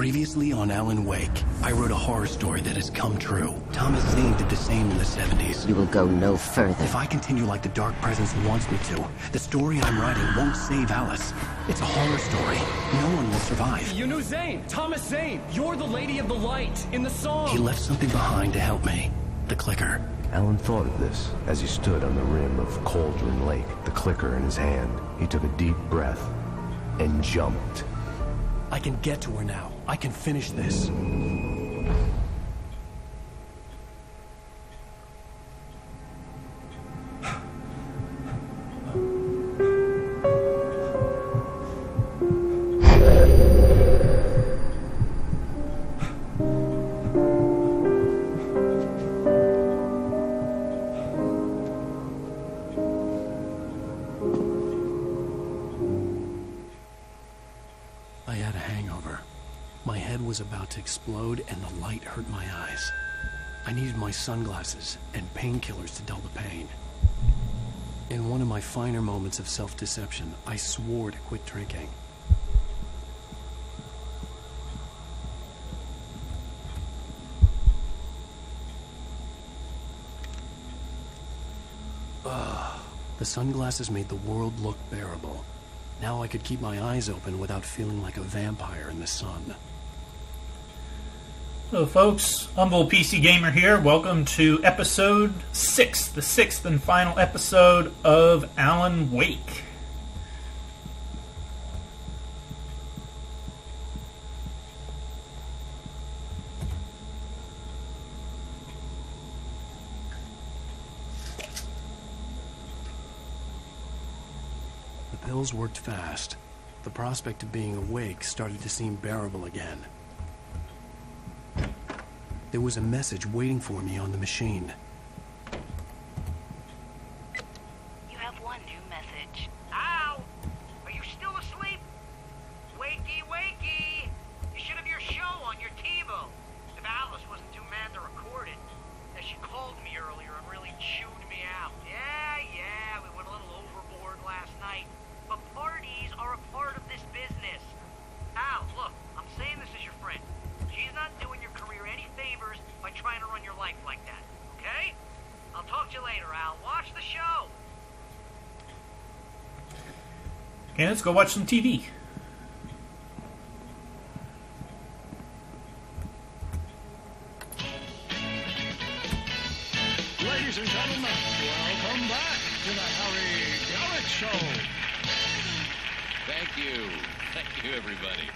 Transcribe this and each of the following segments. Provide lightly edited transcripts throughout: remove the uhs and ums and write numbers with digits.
Previously on Alan Wake, I wrote a horror story that has come true. Thomas Zane did the same in the 70s. You will go no further. If I continue like the Dark Presence wants me to, the story I'm writing won't save Alice. It's a horror story. No one will survive. You knew Zane! Thomas Zane! You're the Lady of the Light in the song! He left something behind to help me. The clicker. Alan thought of this as he stood on the rim of Cauldron Lake, the clicker in his hand. He took a deep breath and jumped. I can get to her now. I can finish this. I had a hangover. My head was about to explode and the light hurt my eyes. I needed my sunglasses and painkillers to dull the pain. In one of my finer moments of self-deception, I swore to quit drinking. The sunglasses made the world look bearable. Now I could keep my eyes open without feeling like a vampire in the sun. Hello folks, UmblePCGamer here. Welcome to episode 6, the 6th and final episode of Alan Wake. The pills worked fast. The prospect of being awake started to seem bearable again. There was a message waiting for me on the machine. You have one new message. Al! Are you still asleep? Wakey, wakey! You should have your show on your TiVo. If Alice wasn't too mad to record it. As she called me earlier and really chewed me out. Yeah, we went a little overboard last night. But parties are a part of this business. Al, look, I'm saying this as your friend. She's not doing your career any favors by trying to run your life like that, okay? I'll talk to you later, Al. Watch the show. Okay, let's go watch some TV. Ladies and gentlemen, welcome back to the Harry Garrett Show. Thank you. Thank you, everybody.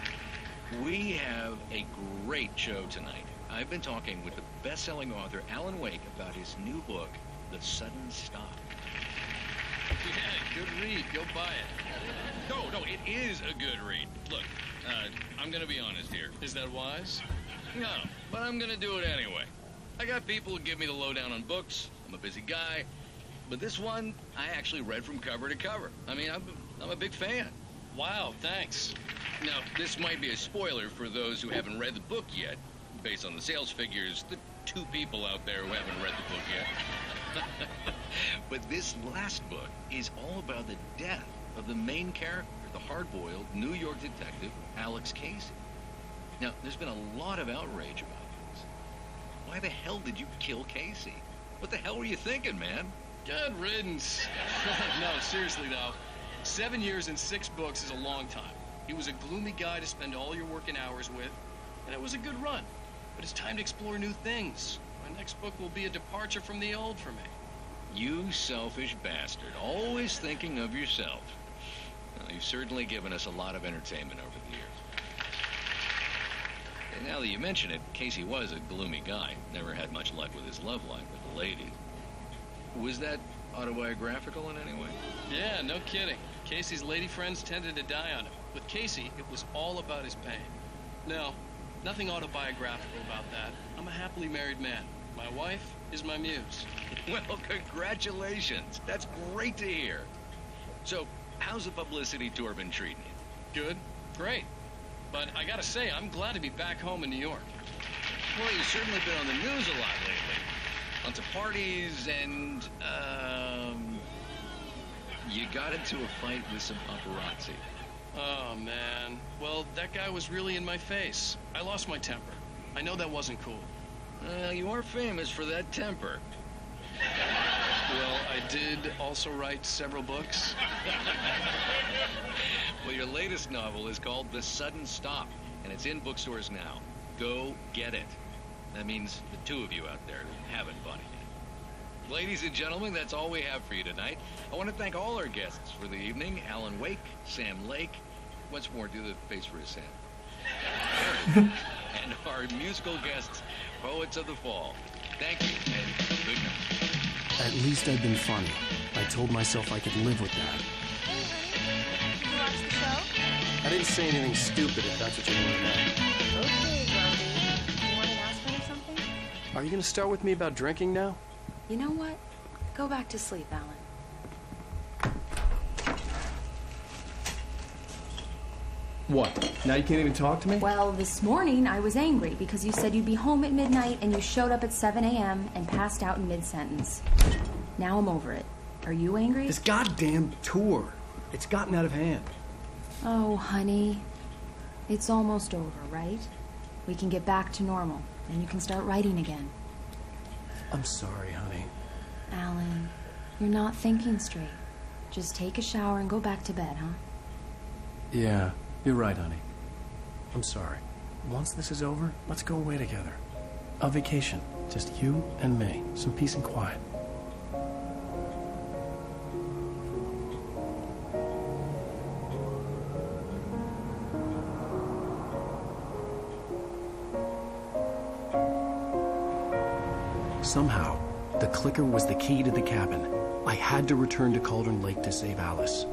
We have a great show tonight. I've been talking with the best-selling author Alan Wake about his new book, The Sudden Stop. Yeah, good read. Go buy it. No, it is a good read. Look, I'm going to be honest here. Is that wise? No, but I'm going to do it anyway. I got people who give me the lowdown on books. I'm a busy guy. But this one, I actually read from cover to cover. I mean, I'm a big fan. Wow, thanks. Now, this might be a spoiler for those who haven't read the book yet. Based on the sales figures, the 2 people out there who haven't read the book yet. But this last book is all about the death of the main character, the hard-boiled New York detective, Alex Casey. Now, there's been a lot of outrage about this. Why the hell did you kill Casey? What the hell were you thinking, man? Good riddance. No, seriously though. 7 years and 6 books is a long time. He was a gloomy guy to spend all your working hours with, and it was a good run. But it's time to explore new things. My next book will be a departure from the old for me. You selfish bastard, always thinking of yourself. Well, you've certainly given us a lot of entertainment over the years. And now that you mention it, Casey was a gloomy guy. Never had much luck with his love life with the ladies. Was that autobiographical in any way? Yeah, no kidding. Casey's lady friends tended to die on him. With Casey, it was all about his pain. No, nothing autobiographical about that. I'm a happily married man. My wife is my muse. Well, congratulations. That's great to hear. So, how's the publicity tour been treating you? Good. Great. But I gotta say, I'm glad to be back home in New York. Well, you've certainly been on the news a lot lately. Lots of parties and, you got into a fight with some paparazzi. Oh, man. Well, that guy was really in my face. I lost my temper. I know that wasn't cool. Well, you are famous for that temper. Well, I did also write several books. Well, your latest novel is called The Sudden Stop, and it's in bookstores now. Go get it. That means the two of you out there who haven't bought it yet. Ladies and gentlemen, that's all we have for you tonight. I want to thank all our guests for the evening. Alan Wake, Sam Lake. Once more, do the face for his Sam. And our musical guests, Poets of the Fall. Thank you, and good night. At least I've been funny. I told myself I could live with that. Hey, honey. Did you watch the show? I didn't say anything stupid, if that's what you want to know. Okay, Brody. You want to ask me something? Are you going to start with me about drinking now? You know what? Go back to sleep, Alan. What? Now you can't even talk to me? Well, this morning I was angry because you said you'd be home at midnight and you showed up at 7 a.m. and passed out in mid-sentence. Now I'm over it. Are you angry? This goddamn tour. It's gotten out of hand. Oh, honey. It's almost over, right? We can get back to normal, and you can start writing again. I'm sorry, honey. Alan, you're not thinking straight. Just take a shower and go back to bed, huh? Yeah, you're right, honey. I'm sorry. Once this is over, let's go away together. A vacation. Just you and me. Some peace and quiet. Somehow, the clicker was the key to the cabin. I had to return to Cauldron Lake to save Alice.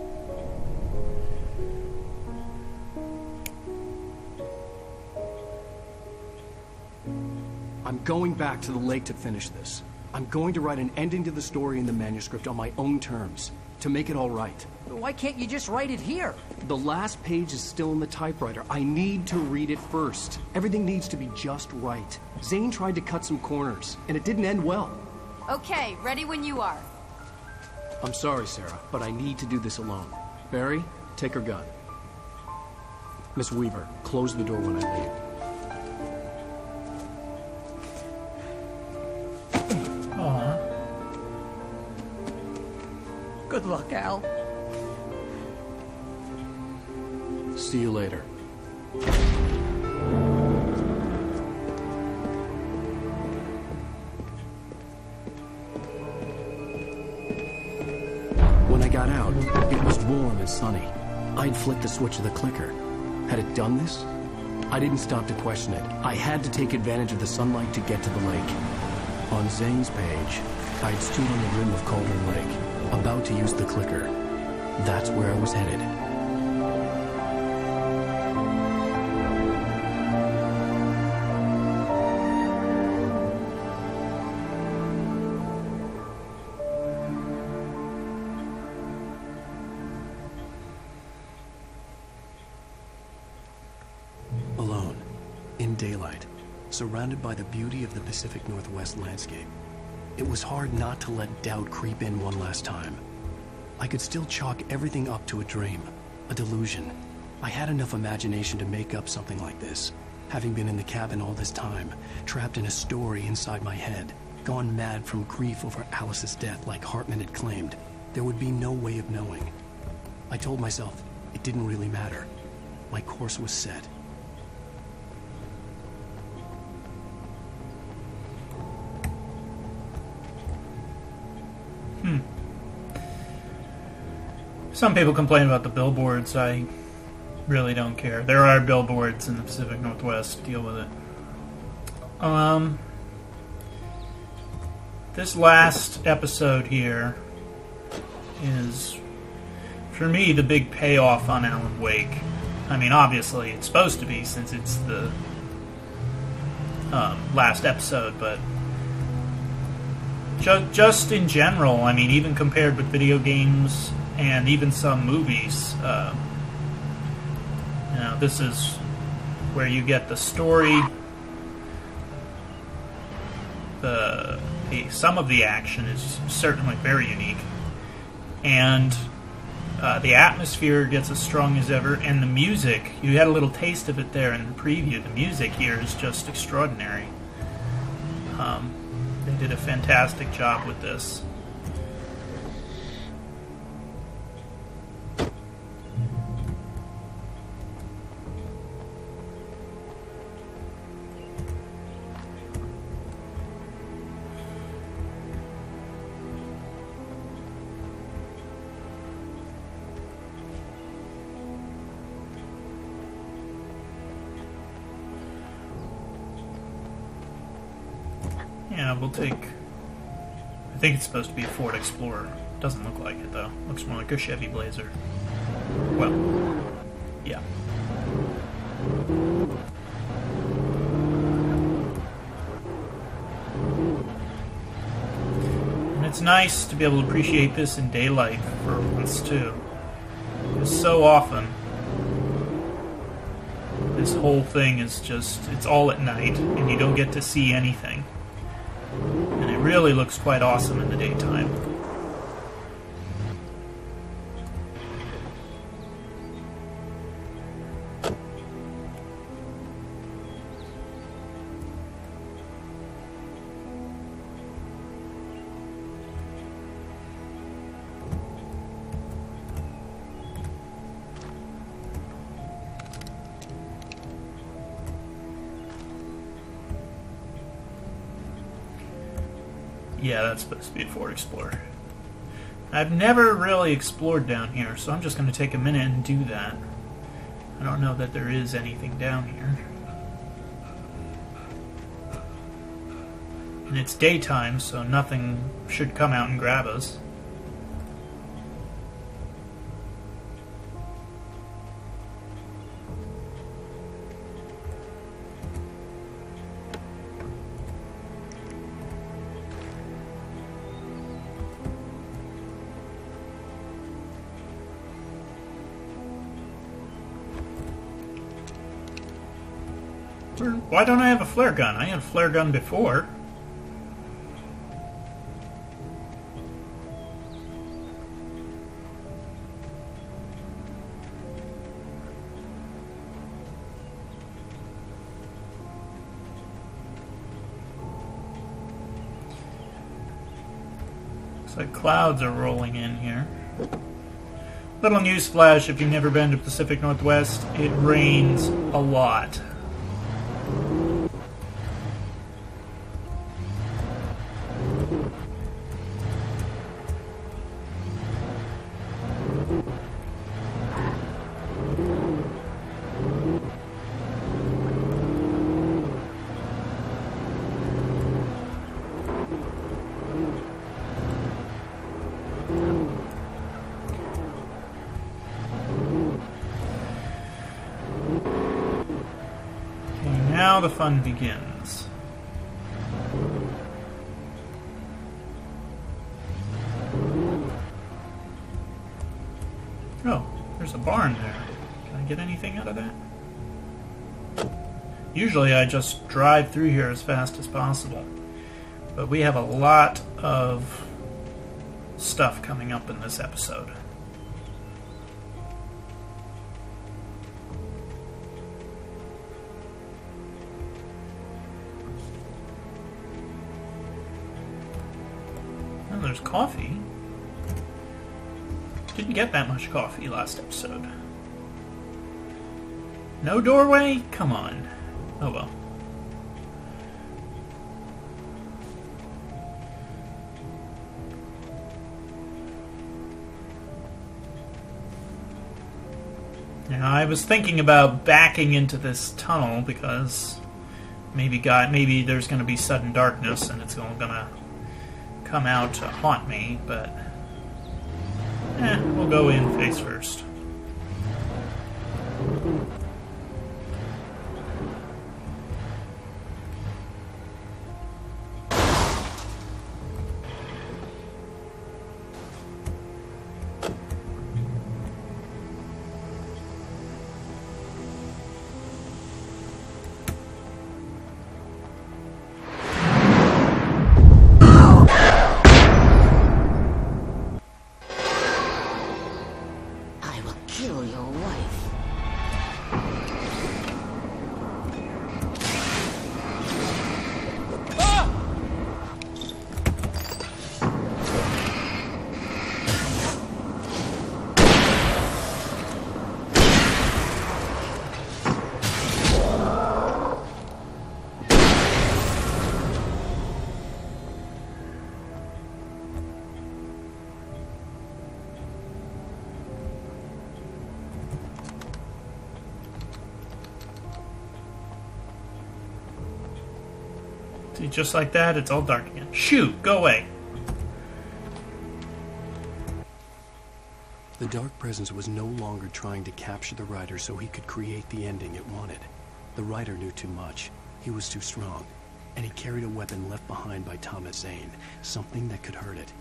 I'm going back to the lake to finish this. I'm going to write an ending to the story in the manuscript on my own terms, to make it all right. Why can't you just write it here? The last page is still in the typewriter. I need to read it first. Everything needs to be just right. Zane tried to cut some corners, and it didn't end well. Okay, ready when you are. I'm sorry, Sarah, but I need to do this alone. Barry, take her gun. Miss Weaver, close the door when I leave. Good luck, Al. See you later. When I got out, it was warm and sunny. I'd flicked the switch of the clicker. Had it done this? I didn't stop to question it. I had to take advantage of the sunlight to get to the lake. On Zane's page, I'd stood on the rim of Cauldron Lake, about to use the clicker. That's where I was headed. Alone, in daylight, surrounded by the beauty of the Pacific Northwest landscape. It was hard not to let doubt creep in one last time. I could still chalk everything up to a dream, a delusion. I had enough imagination to make up something like this, having been in the cabin all this time, trapped in a story inside my head, gone mad from grief over Alice's death like Hartman had claimed. There would be no way of knowing. I told myself it didn't really matter. My course was set. Some people complain about the billboards. I really don't care. There are billboards in the Pacific Northwest. Deal with it. This last episode here is, for me, the big payoff on Alan Wake. I mean, obviously, it's supposed to be since it's the last episode, but just in general, I mean, even compared with video games and even some movies, you know, this is where you get the story, some of the action is certainly very unique, and The atmosphere gets as strong as ever, and the music, you had a little taste of it there in the preview. The music here is just extraordinary. They did a fantastic job with this. Yeah, we'll take... I think it's supposed to be a Ford Explorer. Doesn't look like it, though. Looks more like a Chevy Blazer. Well, yeah. And it's nice to be able to appreciate this in daylight for once, too. Because so often, this whole thing is just... it's all at night, and you don't get to see anything. And it really looks quite awesome in the daytime. Yeah, that's supposed to be a Ford Explorer. I've never really explored down here, so I'm just going to take a minute and do that. I don't know that there is anything down here. And it's daytime, so nothing should come out and grab us. Why don't I have a flare gun? I had a flare gun before. Looks like clouds are rolling in here. Little news flash, if you've never been to Pacific Northwest, it rains a lot. Now the fun begins. Oh, there's a barn there. Can I get anything out of that? Usually I just drive through here as fast as possible. But we have a lot of stuff coming up in this episode. There's coffee. Didn't get that much coffee last episode. No doorway? Come on. Oh well. Now, I was thinking about backing into this tunnel because maybe there's going to be sudden darkness and it's going to come out to haunt me, but we'll go in face first. See, just like that, it's all dark again. Shoot! Go away! The dark presence was no longer trying to capture the rider so he could create the ending it wanted. The rider knew too much. He was too strong. And he carried a weapon left behind by Thomas Zane, something that could hurt it.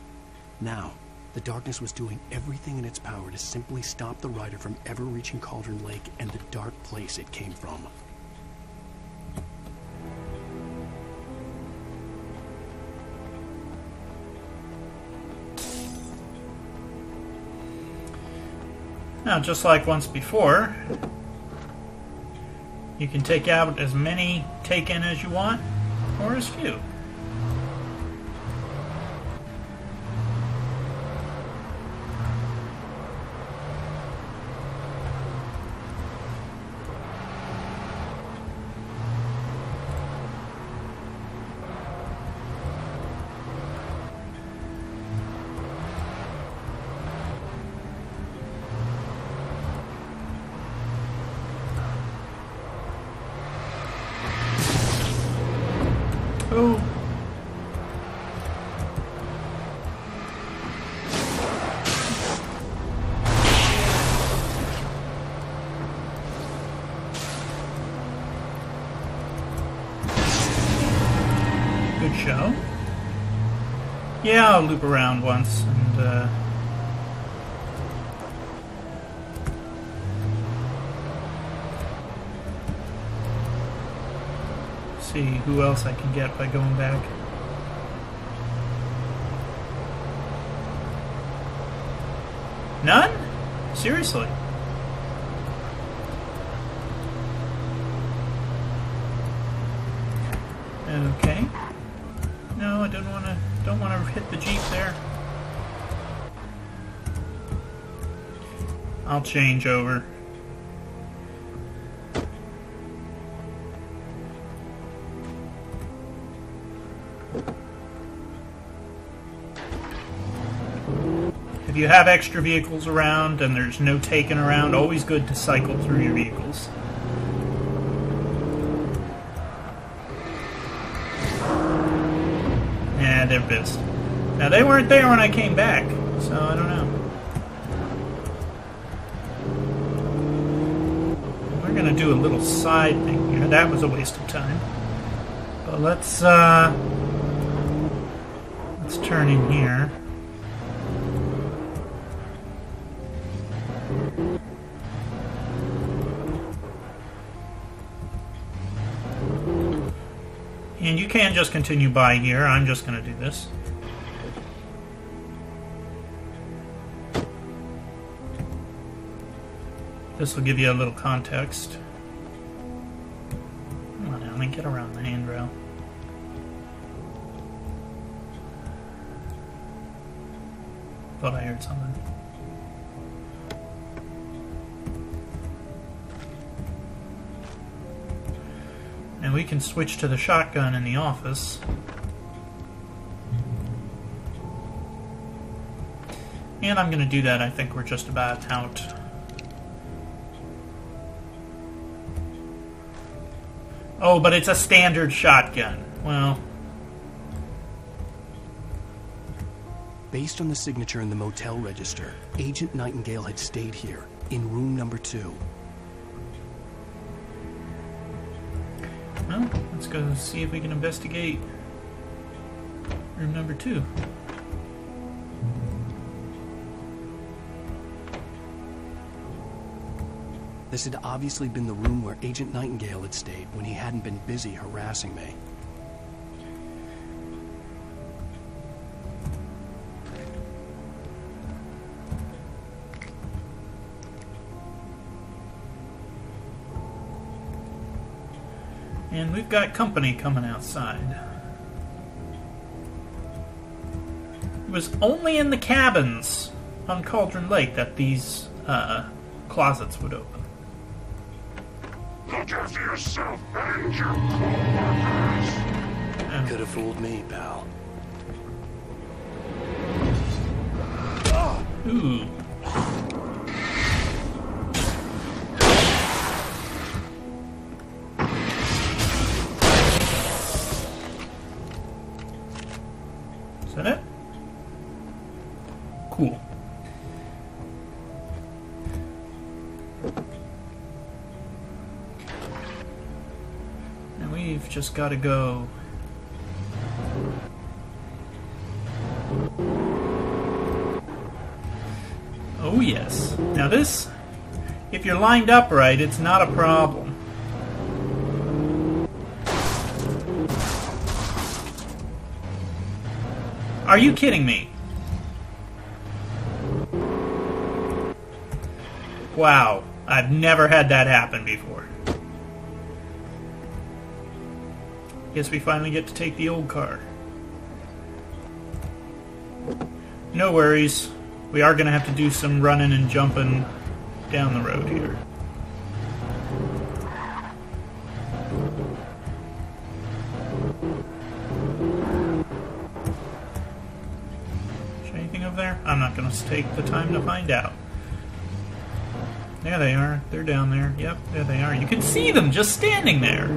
Now, the darkness was doing everything in its power to simply stop the rider from ever reaching Cauldron Lake and the dark place it came from. Now, just like once before, you can take out as many take-in as you want, or as few. Oh. Good show. Yeah, I'll loop around once and see who else I can get by going back. None? Seriously? Okay. No, I don't want to hit the Jeep there. I'll change over. If you have extra vehicles around and there's no taken around, always good to cycle through your vehicles. Yeah, they're pissed. Now, they weren't there when I came back, so I don't know. We're going to do a little side thing here. That was a waste of time. But let's turn in here. And you can just continue by here. I'm just going to do this. This will give you a little context. Come on, Alan, get around the handrail. Thought I heard something. And we can switch to the shotgun in the office. And I'm going to do that. I think we're just about out. Oh, but it's a standard shotgun. Well. Based on the signature in the motel register, Agent Nightingale had stayed here, in room number 2. Well, let's go see if we can investigate room number 2. This had obviously been the room where Agent Nightingale had stayed when he hadn't been busy harassing me. And we've got company coming outside. It was only in the cabins on Cauldron Lake that these closets would open. Look after yourself and your co-workers. Could have fooled me, pal. Ooh. we've just got to go. Oh yes. Now this, if you're lined up right, it's not a problem. Are you kidding me? Wow, I've never had that happen before. Guess we finally get to take the old car. No worries. We are going to have to do some running and jumping down the road here. Is there anything over there? I'm not going to take the time to find out. There they are. They're down there. Yep, there they are. You can see them just standing there.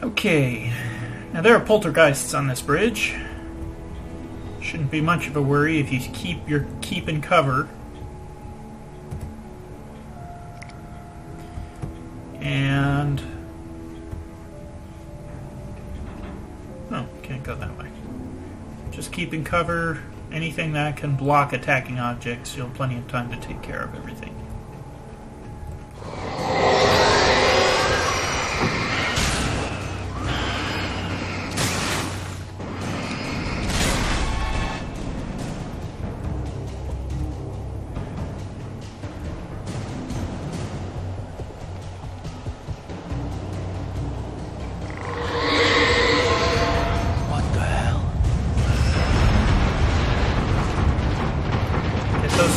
Okay, now there are poltergeists on this bridge. Shouldn't be much of a worry if you keep in cover. And oh, can't go that way. Just keep in cover. Anything that can block attacking objects, you'll have plenty of time to take care of everything.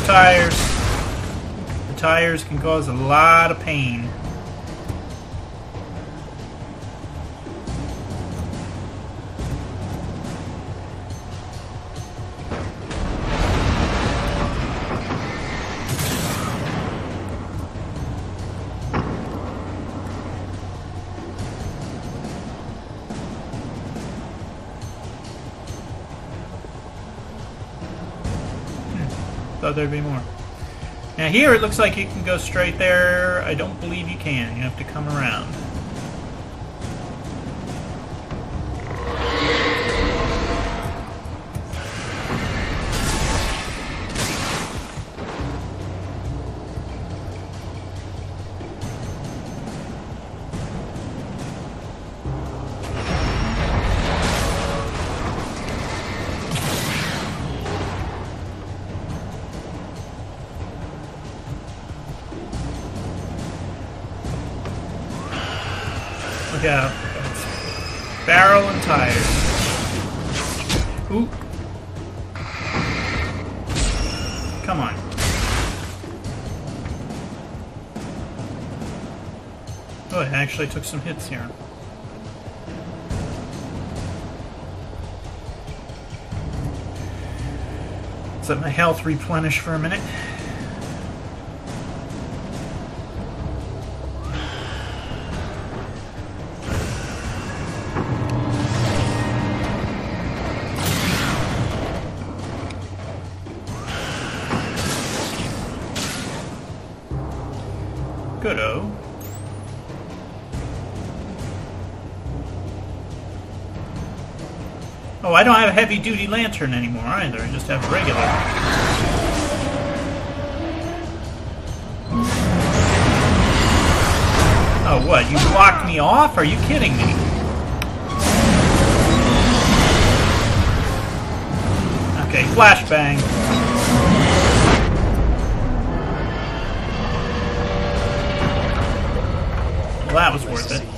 Tires. The tires can cause a lot of pain. Thought there'd be more. Now here it looks like you can go straight there. I don't believe you can. You have to come around. Look out. Barrel and tires. Ooh. Come on. Oh, it actually took some hits here. Let's let my health replenish for a minute. Good-o. Oh, I don't have a heavy-duty lantern anymore either. I just have regular. Oh, what? You blocked me off? Are you kidding me? Okay, flashbang. Well, that was worth it.